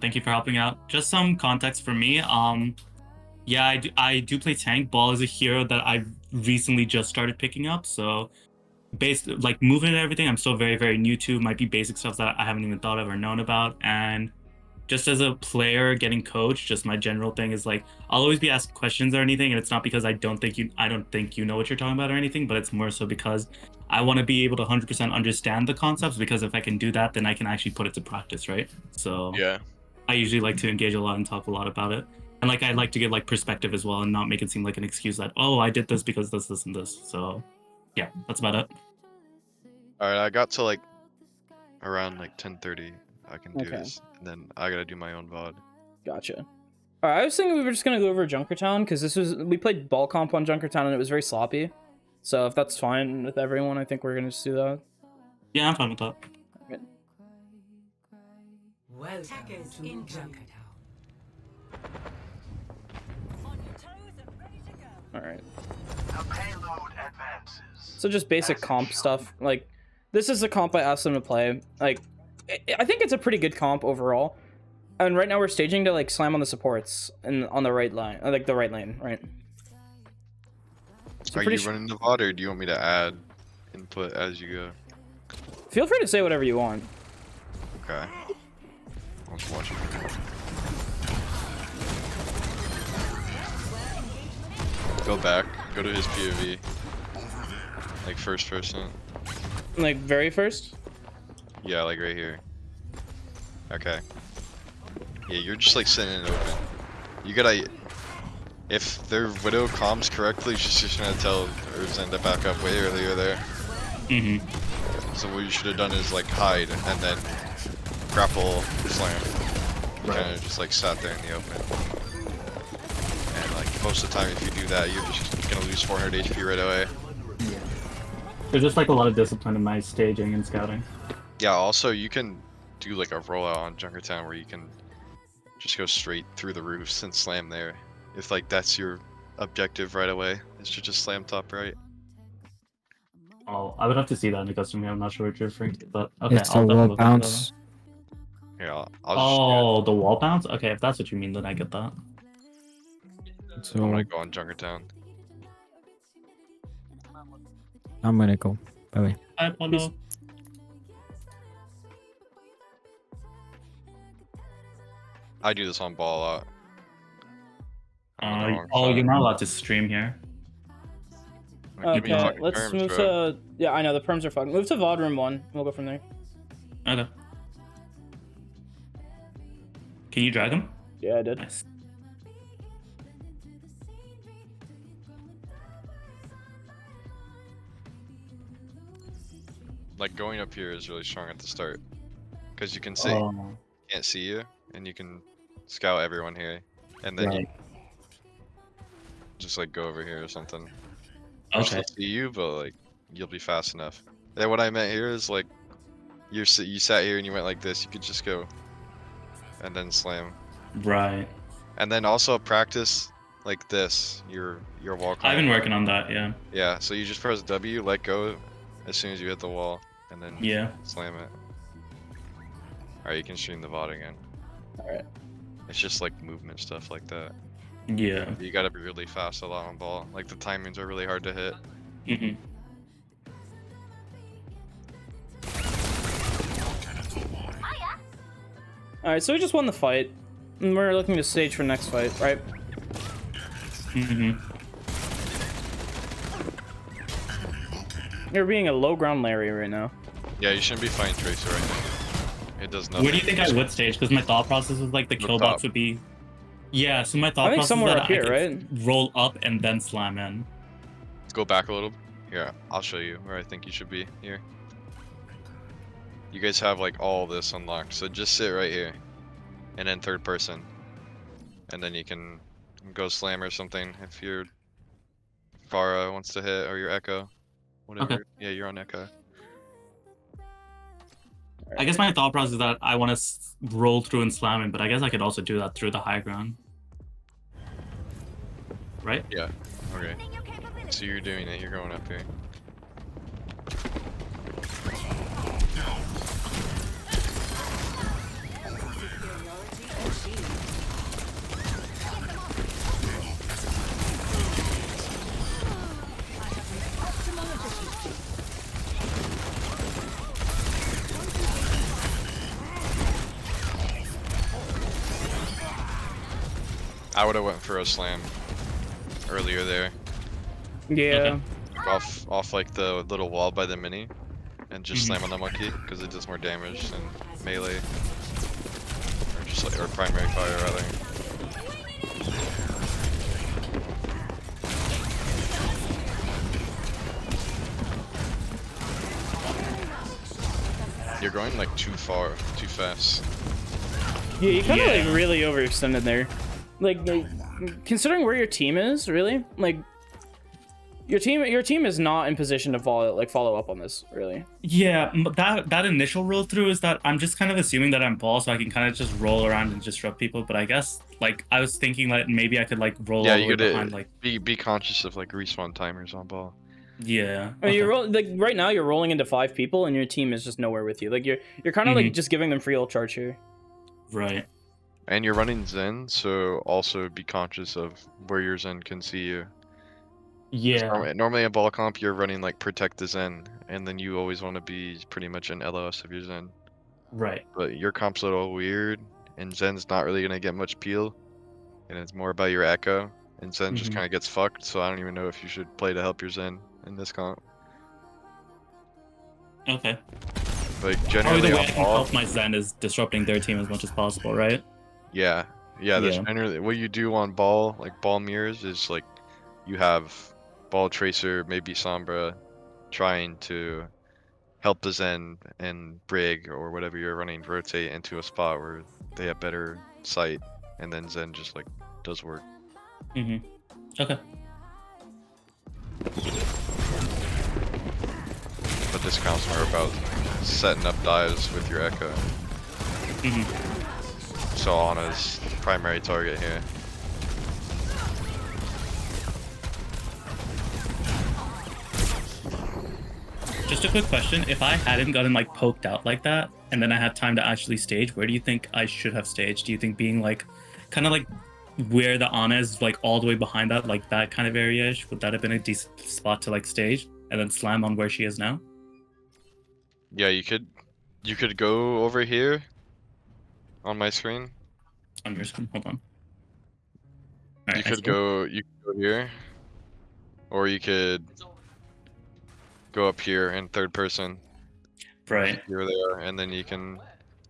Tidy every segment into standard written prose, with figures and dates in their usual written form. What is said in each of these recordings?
Thank you for helping out. Just some context for me. Yeah, I do play tank. Ball is a hero that I've recently just started picking up. So, based like movement and everything, I'm still very, very new to. Might be basic stuff that I haven't even thought of or known about. And just as a player getting coached, just my general thing is like I'll always be asked questions or anything, and it's not because I don't think you know what you're talking about or anything, but it's more so because I want to be able to 100% understand the concepts, because if I can do that, then I can actually put it to practice, right? So yeah, I usually like to engage a lot and talk a lot about it. And like I like to give like perspective as well and not make it seem like an excuse that, oh, I did this because this, and this. So yeah, that's about it. all right. I got to like around like 10:30. I can do Okay. this, and then I gotta do my own VOD. Gotcha. All right, I was thinking we were just gonna go over Junkertown because we played ball comp on Junkertown and it was very sloppy. So if that's fine with everyone, I think we're gonna just do that. Yeah, I'm fine with that. Okay. Welcome to Junkertown. All right. The payload advances. So just basic comp stuff. Like, this is the comp I asked them to play. Like, I think it's a pretty good comp overall. And right now we're staging to like slam on the supports and on the right line, like the right lane, right? So Are you running the VOD, or do you want me to add input as you go? Feel free to say whatever you want. Okay. I'll just watch it. Go back. Go to his POV. Like first person. Like very first. Yeah, like right here. Okay. Yeah, you're just like sitting it open. You gotta. If their widow comms correctly, she's just gonna tell Urzen to back up way earlier there. So what you should have done is like hide and then grapple slam. Kind of just like sat there in the open. And like most of the time, if you do that, you're just gonna lose 400 HP right away. There's just like a lot of discipline in my staging and scouting. Yeah. Also, you can do like a rollout on Junkertown where you can just go straight through the roofs and slam there. If like that's your objective right away, is to just slam top right. Oh, I would have to see that in the custom here. I'm not sure what you're referring to, but okay. It's a wall bounce. Here, I'll Oh, the wall bounce? Okay, if that's what you mean, then I get that. I'm gonna go on Junkertown. I'm gonna go. Bye bye. I do this on ball a lot. Oh, you're not allowed to stream here. Like, give me Okay, fucking let's terms, move bro. to. Yeah, I know the perms are fucking. Move to VOD room 1. We'll go from there. Okay. Can you drag him? Yeah, I did. Nice. Like going up here is really strong at the start, because you can see, can't see you, and you can scout everyone here, and then you just like go over here or something. I'll Okay. still see you, but like you'll be fast enough. And what I meant here is like you sat here and you went like this. You could just go, and then slam. Right. And then also practice like this. Your wall. I've been working on that, yeah. Yeah. So you just press W, let go, as soon as you hit the wall, and then slam it. Alright, you can stream the VOD again. Alright. It's just like movement stuff like that. Yeah. You gotta be really fast a lot on ball. Like the timings are really hard to hit. Alright, so we just won the fight. And we're looking to stage for next fight, right? You're being a low ground Larry right now. Yeah, you shouldn't be fighting Tracer right now. It does nothing. Where do you think I would stage? Because my thought process was like the kill box would be. Yeah, so my thought I think process somewhere is that up here, I could right? roll up and then slam in. Go back a little. Here, I'll show you where I think you should be. Here. You guys have like all this unlocked, so just sit right here. And then third person. And then you can go slam or something if your Farah wants to hit, or your Echo. Whatever. Okay. Yeah, you're on Echo. I guess my thought process is that I want to roll through and slam in, but I guess I could also do that through the high ground. Right? Yeah. Okay. So you're doing it, you're going up here. I would have went for a slam earlier there. Yeah. Okay. Off like the little wall by the mini. And just slam on the monkey, because it does more damage than melee. Or just like, or primary fire rather. You're going like too far, too fast. Yeah, you kind of like really overextended there. Like, considering where your team is, really, like your team is not in position to follow up on this, really. Yeah, that initial roll through is that I'm just kind of assuming that I'm ball, so I can kind of just roll around and disrupt people. But I guess like I was thinking that maybe I could like roll all the way behind, like be conscious of like respawn timers on ball. Yeah. I mean, you're like right now you're rolling into 5 people and your team is just nowhere with you. Like you're kind of like just giving them free ult charge here. Right. And you're running Zen, so also be conscious of where your Zen can see you. Yeah. Normally in ball comp, you're running like protect the Zen, and then you always want to be pretty much an LOS of your Zen. Right. But your comp's a little weird, and Zen's not really gonna get much peel, and it's more about your echo, and Zen just kind of gets fucked. So I don't even know if you should play to help your Zen in this comp. Okay. Like generally, the way I can help my Zen is disrupting their team as much as possible, right? Yeah. That's generally what you do on ball, like ball mirrors, is like you have ball tracer, maybe Sombra, trying to help the Zen and Brig or whatever you're running rotate into a spot where they have better sight, and then Zen just like does work. Okay. But this counts more about setting up dives with your echo. So Ana's primary target here. Just a quick question: if I hadn't gotten like poked out like that, and then I had time to actually stage, where do you think I should have staged? Do you think being like, kind of like where the Ana is, like all the way behind that, like that kind of area-ish, would that have been a decent spot to like stage and then slam on where she is now? Yeah, you could go over here on my screen. On your screen, hold on. You could go here, or you could go up here in third person. Right. You're there, and then you can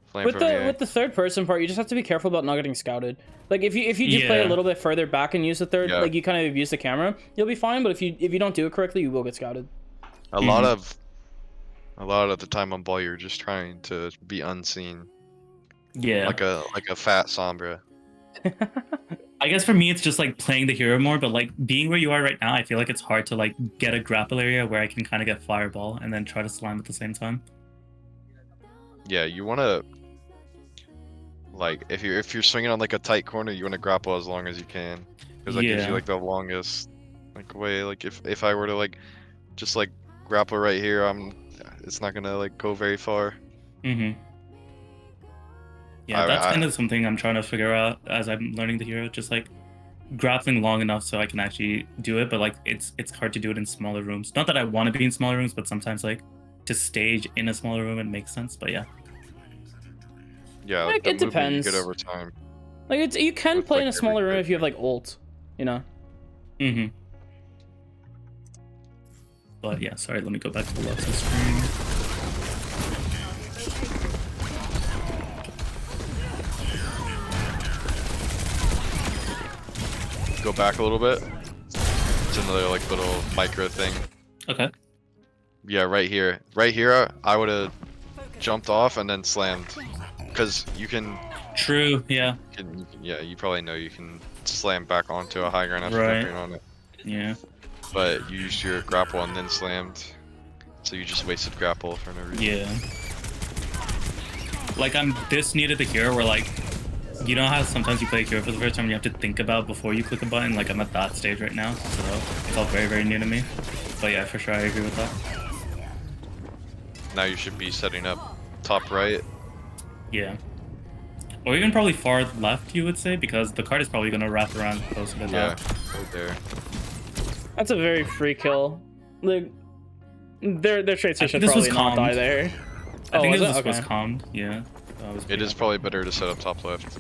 flame With from here. the third person part, you just have to be careful about not getting scouted. Like if you do play a little bit further back and use the third, like you kind of abuse the camera, you'll be fine. But if you don't do it correctly, you will get scouted. A lot of the time on ball, you're just trying to be unseen. Yeah. Like a fat Sombra. I guess for me, it's just like playing the hero more, but like being where you are right now, I feel like it's hard to like get a grapple area where I can kind of get fireball and then try to slam at the same time. Yeah, you want to like if you're swinging on like a tight corner, you want to grapple as long as you can, because that gives you like the longest like way. Like if I were to like just like grapple right here, it's not gonna like go very far. Yeah, that's kind of something I'm trying to figure out as I'm learning the hero. Just like grappling long enough so I can actually do it, but like it's hard to do it in smaller rooms. Not that I want to be in smaller rooms, but sometimes like to stage in a smaller room, it makes sense. But yeah. Yeah, like it depends. You get over time. Like you can play in a smaller room if you have like ult, you know. But yeah, sorry. Let me go back to the left side screen. Go back a little bit. It's another like little micro thing. Okay. Yeah, right here. Right here, I would have jumped off and then slammed. Because you can... True, yeah. Yeah, you probably know you can slam back onto a high ground after jumping on it. Yeah. But you used your grapple and then slammed. So you just wasted grapple for no reason. Yeah. Like, I'm this new to the hero where, like, you know how sometimes you play a hero for the first time and you have to think about before you click a button? Like, I'm at that stage right now, so it's all very, very new to me. But yeah, for sure, I agree with that. Now you should be setting up top right. Yeah. Or even probably far left, you would say, because the card is probably going to wrap around closer to that. Yeah, right there. That's a very free kill. Like, their tracer should probably not die there. I think this was calmed, yeah. It is probably better to set up top left.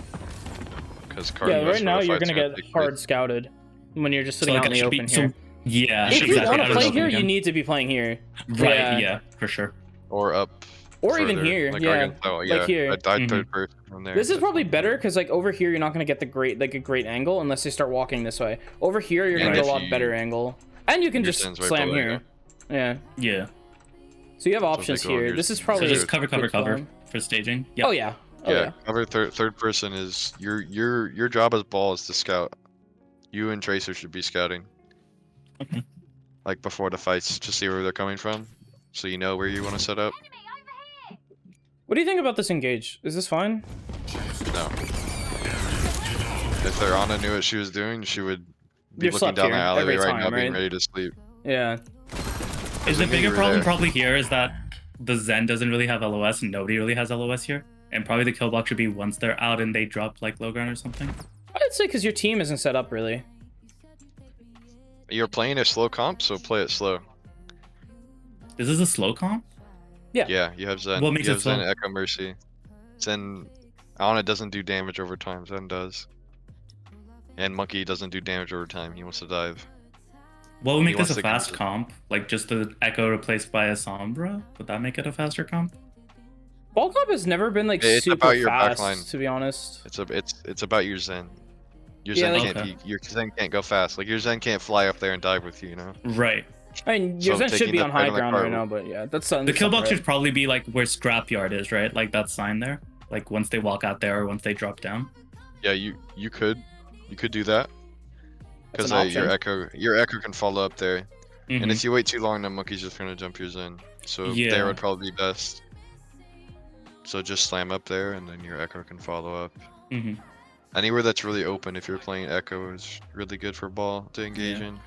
Because Yeah, right now you're gonna get hard scouted when you're just sitting out in the open here. Yeah, If you want to play here, again. you need to be playing here. Right, yeah, for sure. Or up. Or even further. here, Like, yeah. Like here. I died third person from there. This is probably better because like over here you're not gonna get the great a great angle unless they start walking this way. Over here you're gonna get a lot better angle, and you can just slam here. Yeah. Yeah. So you have options here. This is probably just cover for staging. Yep. Oh yeah. Oh, yeah. Cover third person is your job as ball is to scout. You and Tracer should be scouting. Okay. Like before the fights, to see where they're coming from, so you know where you want to set up. What do you think about this engage? Is this fine? No. If their Ana knew what she was doing, she would be looking down the alleyway right now, being ready to sleep. Yeah. Is the bigger problem probably here is that the Zen doesn't really have LOS and nobody really has LOS here? And probably the kill block should be once they're out and they drop like low ground or something? I'd say because your team isn't set up really. You're playing a slow comp, so play it slow. Is this a slow comp? Yeah. Yeah, you have Zen. What makes you it have slow? Zen Echo Mercy. Zen Ana doesn't do damage over time, Zen does. And Monkey doesn't do damage over time, he wants to dive. What would make this a fast comp? Like just the Echo replaced by a Sombra? Would that make it a faster comp? Ball comp has never been like it's super about your fast, backline. to be honest. It's about your Zen. Your Yeah, Zen like- can't your Zen can't go fast. Like your Zen can't fly up there and dive with you, you know? Right. I mean, your So Zen should taking be that on part high of the ground card right now, but yeah, that's The kill box separate. should probably be like where Scrapyard is, right? Like that sign there. Like once they walk out there or once they drop down. Yeah, you could do that. That's Because an option. your echo can follow up there. Mhm. And if you wait too long, then Monkey's just gonna jump your Zen. So Yeah. there would probably be best. So just slam up there, and then your echo can follow up. Mhm. Anywhere that's really open, if you're playing echo, is really good for ball to engage in.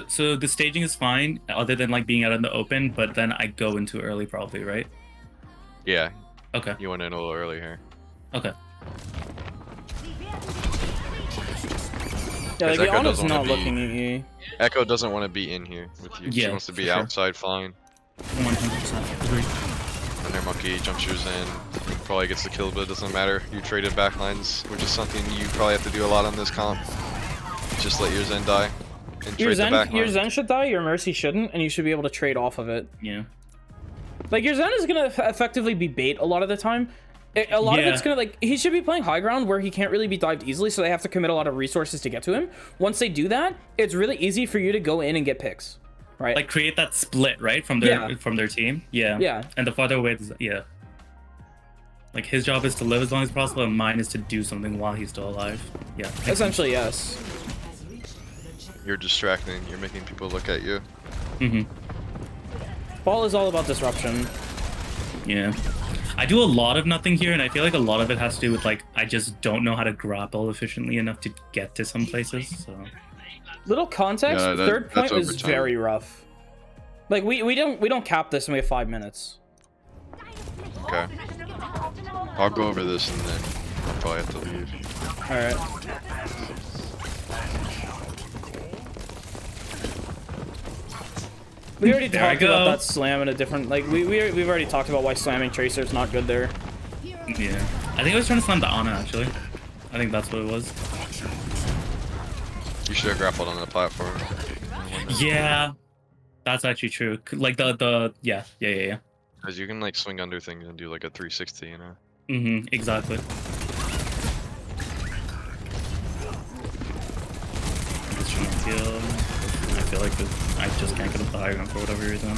So the staging is fine, other than like being out in the open, but then I go into early probably, right? Yeah, Okay. you went in a little early here. Okay. Yeah, like Echo Ana's doesn't not wanna be- looking at you. Echo doesn't want to be in here with you. She Yeah, wants to for be sure. outside flying. 100% agree. And their Monkey jumps your Zen. Probably gets the kill, but it doesn't matter. You traded backlines, which is something you probably have to do a lot on this comp. Just let your Zen die. And Your trade the Zen, your backline. Zen should die, your Mercy shouldn't, and you should be able to trade off of it. Yeah. Like, your Zen is gonna effectively be bait a lot of the time. A lot of Yeah. it's gonna, like, he should be playing high ground where he can't really be dived easily, so they have to commit a lot of resources to get to him. Once they do that, it's really easy for you to go in and get picks, right? Like create that split, right? From their team. Yeah. Yeah. And the farther away, yeah. Like his job is to live as long as possible, and mine is to do something while he's still alive. Yeah. Essentially, yes. You're distracting. You're making people look at you. Mhm. Ball is all about disruption. Yeah. I do a lot of nothing here, and I feel like a lot of it has to do with like I just don't know how to grapple efficiently enough to get to some places. So Little context, Yeah, third point that's was overtime. very rough. Like, we don't cap this and we have 5 minutes. Okay. I'll go over this and then I'll probably have to leave. Alright. We already There I talked about go. that slam in a different, like, we've already talked about why slamming Tracer is not good there. yeah. I think I was trying to slam the Ana actually. I think that's what it was. You should have grappled on the platform. Yeah. That's actually true. Like the yeah. Because you can like swing under things and do like a 360, you know? Mhm. Exactly. Just trying to kill. I feel like I just can't get up the high ground for whatever reason.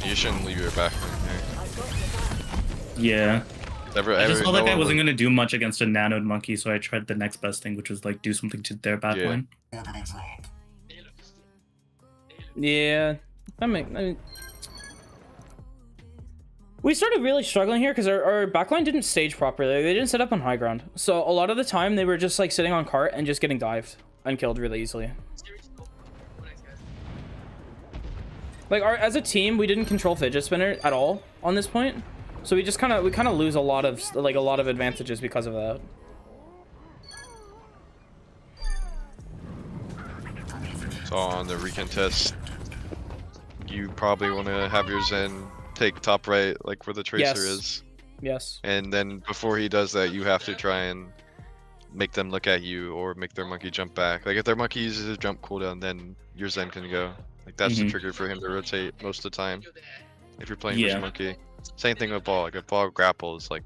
You shouldn't leave your backline here. Yeah. I just felt like no I one wasn't would- gonna do much against a nanoed monkey, so I tried the next best thing, which was like do something to their backline. Yeah. I mean, we started really struggling here because our backline didn't stage properly. They didn't set up on high ground. So a lot of the time they were just like sitting on cart and just getting dived and killed really easily. Like as a team, we didn't control fidget spinner at all on this point. So we kind of lose a lot of advantages because of that. on the recontest, you probably want to have your Zen take top right, like where the tracer Yes. is. Yes. And then before he does that, you have to try and make them look at you or make their monkey jump back. Like if their monkey uses a jump cooldown, then your Zen can go. Like that's the trigger for him to rotate most of the time. If you're playing with monkey. Same thing with ball. Like if ball grapples, like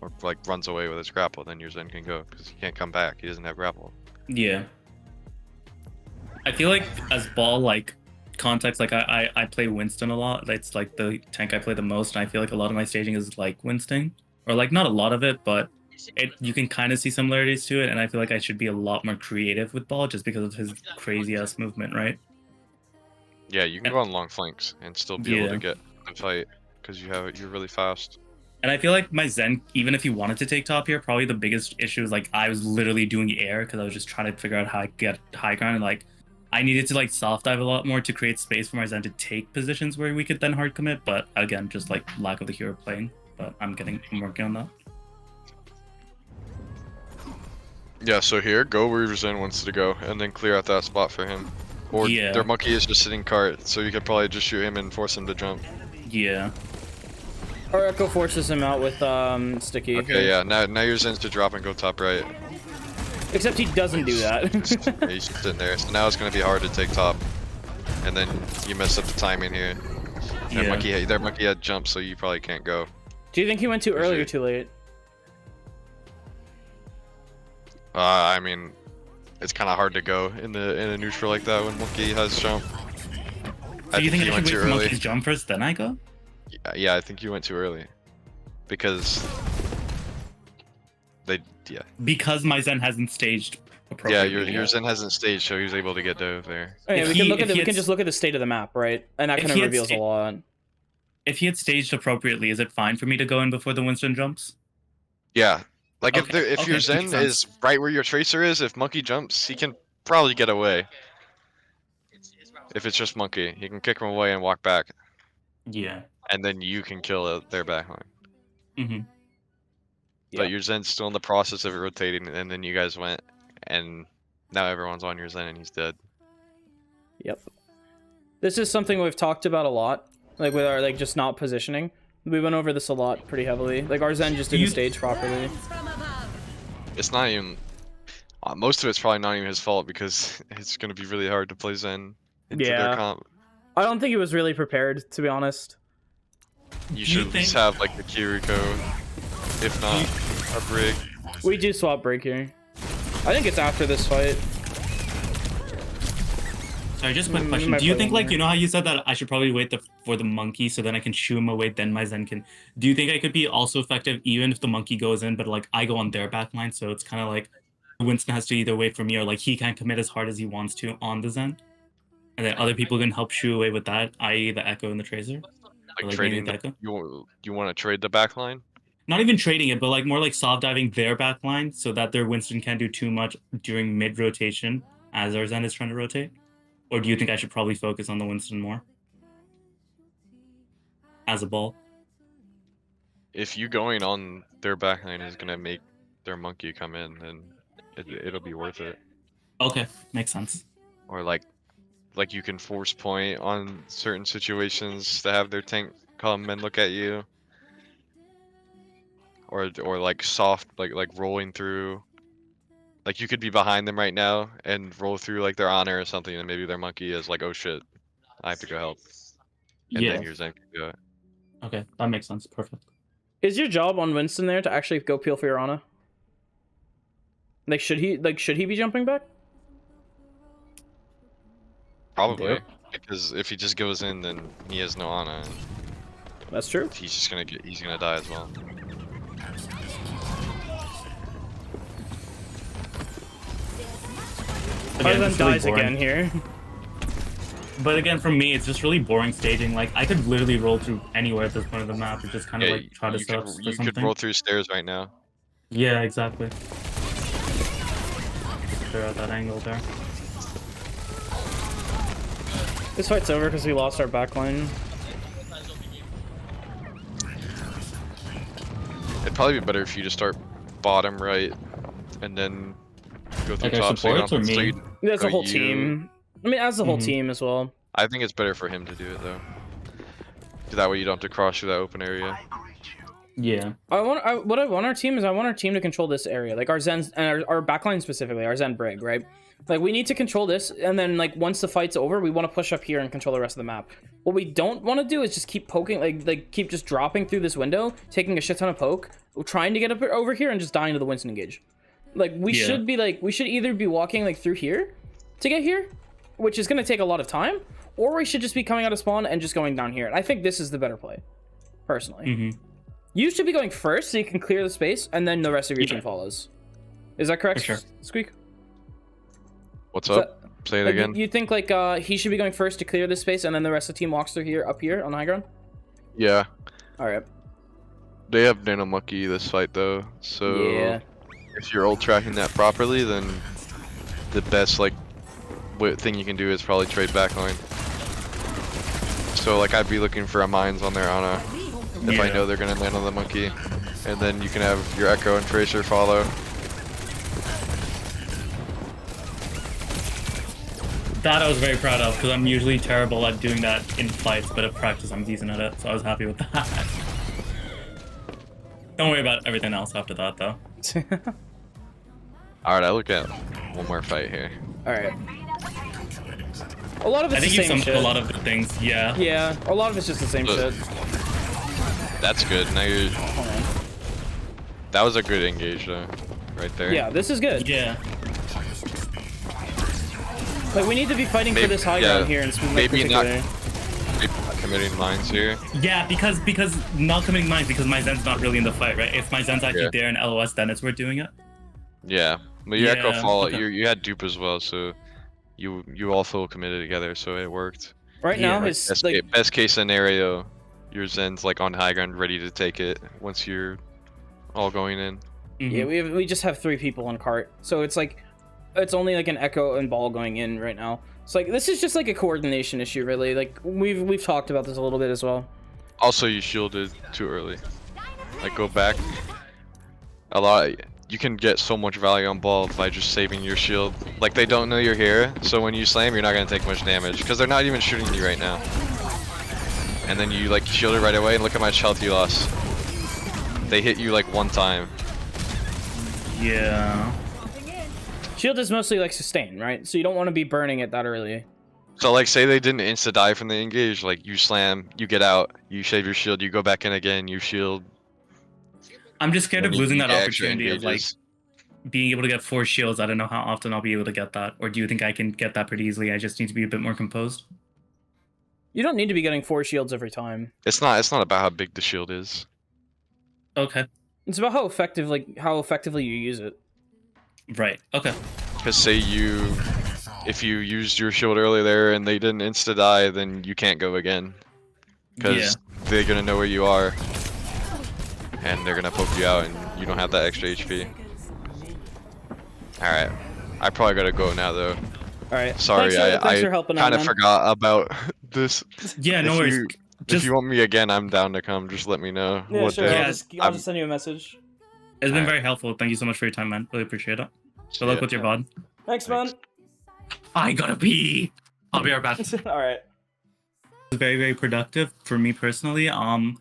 or like runs away with his grapple, then your Zen can go because he can't come back. He doesn't have grapple. Yeah. I feel like as ball like context, like I play Winston a lot. That's like the tank I play the most, and I feel like a lot of my staging is like Winston, or like not a lot of it, but you can kind of see similarities to it. And I feel like I should be a lot more creative with ball just because of his crazy ass movement, right? Yeah, you can go on long flanks and still be able to get a fight because you're really fast. And I feel like my Zen, even if he wanted to take top here, probably the biggest issue is like I was literally doing air because I was just trying to figure out how I get high ground, and like I needed to like soft dive a lot more to create space for my Zen to take positions where we could then hard commit. But again, just like lack of the hero playing. But I'm working on that. Yeah, so here, go where your Zen wants to go, and then clear out that spot for him. Or their monkey is just sitting cart, so you could probably just shoot him and force him to jump. Yeah. Or Echo forces him out with sticky. Okay, yeah, now your Zen's to drop and go top right. Except he doesn't do that. Yeah, he's just sitting there, so now it's gonna be hard to take top. And then you mess up the timing here. Their monkey had jump, so you probably can't go. Do you think he went too early or too late? I mean, it's kind of hard to go in a neutral like that when monkey has jump. So you think I should wait for monkey's jump first, then I go? Yeah, I think you went too early. Because Because my Zen hasn't staged appropriately. Yeah, your Zen hasn't staged, so he was able to get over there. Oh, yeah, we can just look at the state of the map, right? And that kind of reveals a lot. If he had staged appropriately, is it fine for me to go in before the Winston jumps? Yeah. Like if your Zen is right where your tracer is, if monkey jumps, he can probably get away. If it's just monkey, he can kick him away and walk back. Yeah. And then you can kill their backline. Mm-hmm. But your Zen's still in the process of rotating, and then you guys went, and now everyone's on your Zen and he's dead. Yep. This is something we've talked about a lot, like with our just not positioning. We went over this a lot pretty heavily. Like our Zen just didn't stage properly. It's not even. Most of it's probably not even his fault because it's gonna be really hard to play Zen into their comp. I don't think he was really prepared, to be honest. You should at least have like the Kiriko, if not a Brig. We do swap Brig here. I think it's after this fight. Sorry, just a quick question. Do you think, like, you know how you said that I should probably wait for the monkey so then I can shoo him away, then my Zen can... Do you think I could be also effective even if the monkey goes in, but, like, I go on their backline, so it's kind of like Winston has to either wait for me or, like, he can't commit as hard as he wants to on the Zen? And then other people can help shoo away with that, i.e. the Echo and the Tracer? Like trading the Echo? You want to trade the backline? Not even trading it, but, like, more like soft diving their backline so that their Winston can't do too much during mid-rotation as our Zen is trying to rotate? Or do you think I should probably focus on the Winston more? As a ball? If you going on their backline is going to make their monkey come in, then it'll be worth it. Okay, makes sense. Or like you can force point on certain situations to have their tank come and look at you. Or like soft, like rolling through. Like you could be behind them right now and roll through like their honor or something, and maybe their monkey is like, oh shit, I have to go help. And then your Zen can do it. Okay, that makes sense. Perfect. Is your job on Winston there to actually go peel for your Ana? Like should he be jumping back? Probably. Because if he just goes in, then he has no Ana. That's true. He's gonna die as well. Again, dies again here. But again, for me, it's just really boring staging. Like, I could literally roll through anywhere at this point of the map and just kind of like try to set up for something. You could roll through stairs right now. Yeah, exactly. Clear out that angle there. This fight's over because we lost our backline. It'd probably be better if you just start bottom right and then go through like top. Supports or me? There's a whole team. I mean, as the whole team as well. I think it's better for him to do it though. That way you don't have to cross through that open area. Yeah. What I want our team is I want our team to control this area, like our Zen's and our backline specifically, our Zen Brig, right? Like we need to control this, and then like once the fight's over, we want to push up here and control the rest of the map. What we don't want to do is just keep poking, like keep just dropping through this window, taking a shit ton of poke, trying to get up over here and just dying to the Winston engage. Like we should be like we should either be walking like through here to get here, which is gonna take a lot of time, or we should just be coming out of spawn and just going down here. And I think this is the better play, personally. You should be going first so you can clear the space, and then the rest of your team follows. Is that correct, For sure. squeaK? What's up? Say it again. You think like he should be going first to clear this space, and then the rest of the team walks through here, up here on the high ground? Yeah. All right. They have Nanomucky this fight though, so Yeah. if you're ult tracking that properly, then the best like thing you can do is probably trade backline. So like I'd be looking for a mines on their Ana if I know they're gonna land on the monkey, and then you can have your Echo and Tracer follow. That I was very proud of, because I'm usually terrible at doing that in fights, but at practice I'm decent at it, so I was happy with that. Don't worry about everything else after that, though. Alright, I look at one more fight here. All right. A lot of it's I think the you same summed shit. a lot of good things, yeah. Yeah, a lot of it's just the same Look. shit. That's good. Now you're. Hold on. That was a good engage though, right there. Yeah, this is good. Yeah. Like we need to be fighting for this high ground here, and maybe not committing lines here. Yeah, because not committing mines, because my Zen's not really in the fight, right? If my Zen's actually there in LOS, then it's worth doing it. Yeah, but your Echo Yeah, fall, okay. you had dupe as well, so you all full committed together, so it worked. Right Yeah, now, like, it's like Best case scenario, your Zen's like on high ground, ready to take it once you're all going in. yeah, we just have 3 people on cart, so it's like it's only like an Echo and Ball going in right now. It's like this is just like a coordination issue, really. Like we've talked about this a little bit as well. Also, you shielded too early. Like go back. A lot. You can get so much value on Ball by just saving your shield. Like they don't know you're here, so when you slam, you're not gonna take much damage because they're not even shooting you right now. And then you like shield it right away, and look how much health you lost. They hit you like one time. Yeah. Shield is mostly like sustain, right? So you don't want to be burning it that early. So like say they didn't insta die from the engage, like you slam, you get out, you save your shield, you go back in again, you shield. I'm just scared of You losing that get extra opportunity of like engages. being able to get 4 shields. I don't know how often I'll be able to get that. Or do you think I can get that pretty easily? I just need to be a bit more composed. You don't need to be getting 4 shields every time. It's not about how big the shield is. Okay. It's about how effectively you use it. Right. Okay. Because say if you used your shield earlier there and they didn't insta die, then you can't go again. Because they're gonna know where you are, and they're gonna poke you out, and you don't have that extra HP. All right, I probably gotta go now though. All right. Sorry, thanks for I helping out, kind of man. forgot about this. Yeah, no If worries. you- If Just, you want me again, I'm down to come. Just let me know. Yeah, what sure. day. I'll, Yeah, I'll just send you a message. it's been very helpful. Thank you so much for your time, man. Really appreciate it. Good luck Yeah. with your VOD. Thanks, man. I gotta pee. I'll be right back. All right. Was very, very productive for me personally. A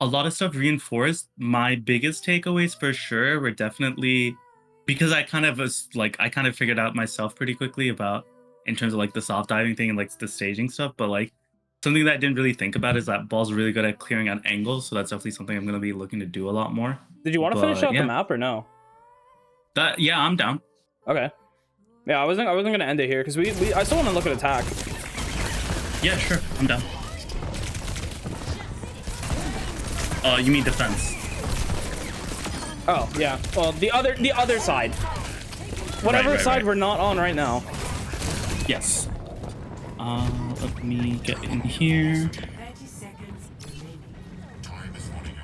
lot of stuff reinforced. My biggest takeaways for sure were definitely because I kind of figured out myself pretty quickly about in terms of like the soft diving thing and like the staging stuff. But like something that I didn't really think about is that Ball's really good at clearing out angles. So that's definitely something I'm gonna be looking to do a lot more. Did you want to finish out the map or no? Yeah, I'm down. Okay. Yeah, I wasn't gonna end it here because I still want to look at attack. Yeah, sure. I'm down. You mean defense? Oh yeah. Well, the other side. Whatever Right, side right. we're not on right now. Yes. Let me get in here. 30 seconds remaining.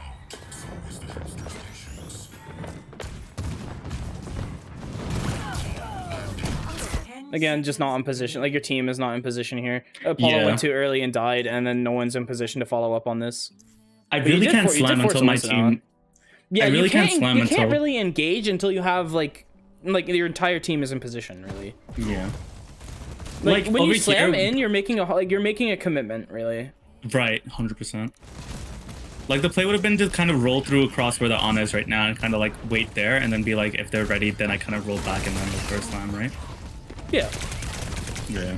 Again, just not in position. Like your team is not in position here. Apollo went too early and died, and then no one's in position to follow up on this. I But you really did can't for- you did slam force until my Winston team. out. Yeah, I really can't slam you can't until- really engage until you have like your entire team is in position, really. Yeah. Like when you over slam here- in, you're making a commitment, really. Right, 100%. Like the play would have been to kind of roll through across where the Ana is right now and kind of like wait there and then be like, if they're ready, then I kind of roll back and then the first slam, right? Yeah. Yeah.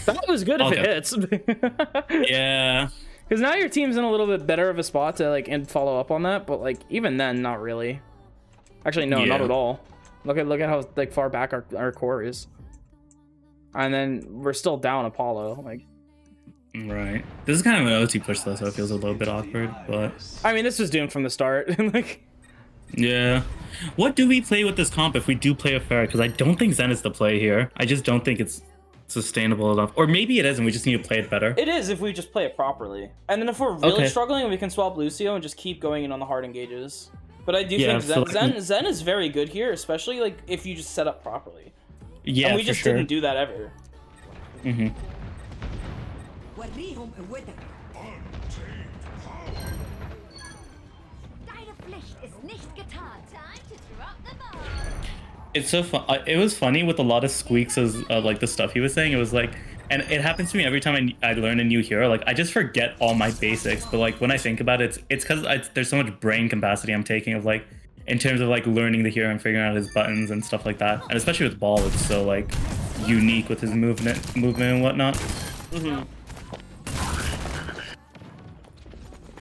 That was good if Okay. it hits. Yeah. Because now your team's in a little bit better of a spot to like and follow up on that, but like even then, not really. Actually, no, not Yeah. at all. Look at how like far back our core is, and then we're still down Apollo. Like, Right. This is kind of an OT push though, so it feels a little bit awkward, but I mean, this was doomed from the start. Like, yeah. What do we play with this comp if we do play a fair? Because I don't think Zen is the play here. I just don't think it's sustainable enough. Or maybe it is and we just need to play it better. it is if we just play it properly, and then if we're really Okay. struggling, we can swap Lucio and just keep going in on the hard engages. But I do Yeah, think so- Zen is very good here, especially like if you just set up properly. Yeah, And we for just sure. didn't do that ever. Mm-hmm. وريهم قوتك. Deine Pflicht ist nicht getan. Time to drop the ball. It's so fun. It was funny with a lot of squeaks as like the stuff he was saying. It was like, and it happens to me every time I learn a new hero. Like I just forget all my basics, but like when I think about it, it's because there's so much brain capacity I'm taking of like in terms of like learning the hero and figuring out his buttons and stuff like that. And especially with Ball, it's so like unique with his movement and whatnot. Mm-hmm.